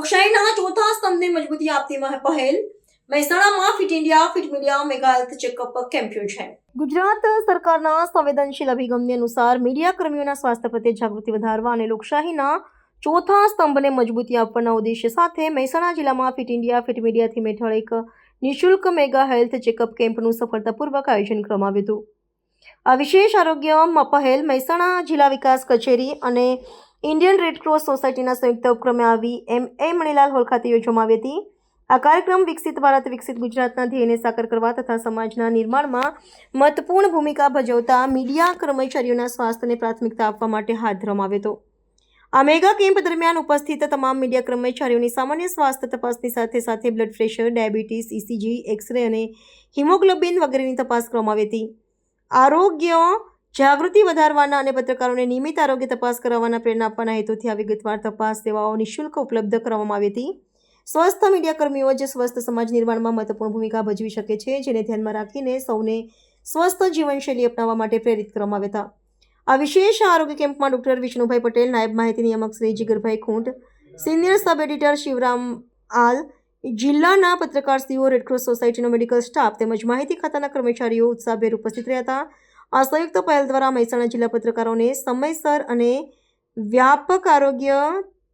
લોકશાહીના ચોથા સ્તંભને મજબૂતી આપતી પહેલ મહેસાણામાં fit India fit media mega health checkup camp યોજાયો. ગુજરાત સરકારના સંવેદનશીલ અભિગમની અનુસાર મીડિયા કર્મીઓના સ્વાસ્થ્ય પ્રત્યે જાગૃતિ વધારવા અને લોકશાહીના ચોથા સ્તંભને મજબૂતી આપવાના ઉદ્દેશ્ય સાથે મહેસાણા જિલ્લામાં fit India fit media theme હેઠળ એક નિઃશુલ્ક મેગા હેલ્થ ચેકઅપ કેમ્પનું સફળતાપૂર્વક આયોજન કરવામાં આવ્યું હતું. આ વિશેષ આરોગ્ય પહેલ મહેસાણા જિલ્લા વિકાસ કચેરી અને ઇન્ડિયન રેડક્રોસ સોસાયટીના સંયુક્ત ઉપક્રમે આવી એ મણીલાલ હોલ ખાતે યોજવામાં આવી હતી. આ કાર્યક્રમ વિકસિત ભારત વિકસિત ગુજરાતના ધ્યેયને સાકાર કરવા તથા સમાજના નિર્માણમાં મહત્વપૂર્ણ ભૂમિકા ભજવતા મીડિયા કર્મચારીઓના સ્વાસ્થ્યને પ્રાથમિકતા આપવા માટે હાથ ધરવામાં આવ્યો હતો. આ મેગા કેમ્પ દરમિયાન ઉપસ્થિત તમામ મીડિયા કર્મચારીઓની સામાન્ય સ્વાસ્થ્ય તપાસની સાથે સાથે blood pressure, diabetes, ECG, x-ray અને હિમોગ્લોબિન વગેરેની તપાસ કરવામાં આવી હતી. આરોગ્ય જાગૃતિ વધારવાના અને પત્રકારોને નિયમિત આરોગ્ય તપાસ કરાવવાના પ્રેરણા આપવાના હેતુથી આ વિગતવાર તપાસ સેવાઓ નિઃશુલ્ક ઉપલબ્ધ કરવામાં આવી હતી. સ્વસ્થ મીડિયા કર્મીઓ જ સ્વસ્થ સમાજ નિર્માણમાં મહત્વપૂર્ણ ભૂમિકા ભજવી શકે છે, જેને ધ્યાનમાં રાખીને સૌને સ્વસ્થ જીવનશૈલી અપનાવવા માટે પ્રેરિત કરવામાં આવ્યા હતા. આ વિશેષ આરોગ્ય કેમ્પમાં ડૉક્ટર વિષ્ણુભાઈ પટેલ, નાયબ માહિતી નિયામક Shri Jigarbhai Khunt, senior sub editor Shivram Aal, જિલ્લાના પત્રકારશ્રીઓ, રેડક્રોસ સોસાયટીનો મેડિકલ સ્ટાફ તેમજ માહિતી ખાતાના કર્મચારીઓ ઉત્સાહભેર ઉપસ્થિત રહ્યા હતા. આ સંયુક્ત પહેલ દ્વારા મહેસાણા જિલ્લા પત્રકારોને સમયસર અને વ્યાપક આરોગ્ય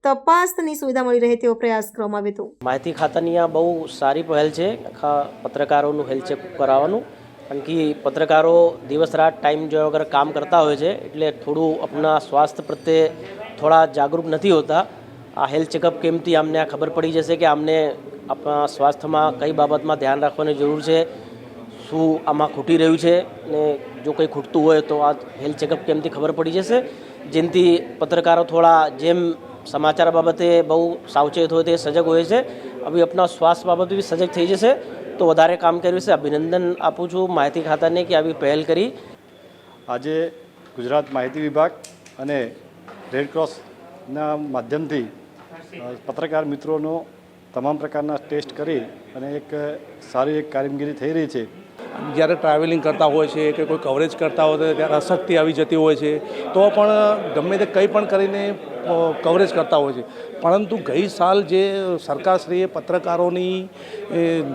તપાસની સુવિધા મળી રહે તેવો પ્રયાસ કરવામાં આવ્યો હતો. માહિતી ખાતાની આ બહુ સારી પહેલ છે, આખા પત્રકારોનું હેલ્થ ચેકઅપ કરાવવાનું. કારણ કે પત્રકારો દિવસ રાત ટાઈમ જોયા વગર કામ કરતા હોય છે, એટલે થોડું આપણા સ્વાસ્થ્ય પ્રત્યે થોડા જાગૃત નથી હોતા. આ હેલ્થ ચેકઅપ કેમ્પથી અમને આ ખબર પડી જશે કે અમને આપણા સ્વાસ્થ્યમાં કઈ બાબતમાં ધ્યાન રાખવાની જરૂર છે, શું આમાં ખૂટી રહ્યું છે, ને જો કંઈ ખૂટતું હોય તો આ હેલ્થ ચેકઅપ કેમ્પથી ખબર પડી જશે. જેનાથી પત્રકારો થોડા જેમ સમાચાર બાબતે બહુ સાવચેત હોય તે સજગ હોય છે, હવે આપણા સ્વાસ્થ્ય બાબતે બી સજગ થઈ જશે તો વધારે કામ કર્યું છે. અભિનંદન આપું છું માહિતી ખાતાને કે આવી પહેલ કરી. આજે ગુજરાત માહિતી વિભાગ અને રેડક્રોસના માધ્યમથી પત્રકાર મિત્રોનો તમામ પ્રકારના ટેસ્ટ કરી અને એક સારી એક કામગીરી થઈ રહી છે. જ્યારે ટ્રાવેલિંગ કરતા હોય છે કે કોઈ કવરેજ કરતા હોય તો ત્યારે અશક્તિ આવી જતી હોય છે, તો પણ ગમે તે કંઈ પણ કરીને કવરેજ કરતા હોય છે. પરંતુ ગઈ સાલ જે સરકારશ્રીએ પત્રકારોની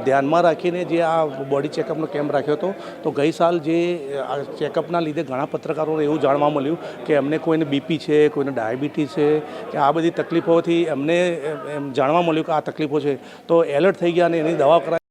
ધ્યાનમાં રાખીને જે આ બોડી ચેકઅપનો કેમ્પ રાખ્યો હતો, તો ગઈ સાલ જે ચેકઅપના લીધે ઘણા પત્રકારોને એવું જાણવા મળ્યું કે એમને કોઈને બીપી છે, કોઈને ડાયાબિટીસ છે, કે આ બધી તકલીફોથી એમને જાણવા મળ્યું કે આ તકલીફો છે, તો એલર્ટ થઈ ગયા અને એની દવા કરાવી.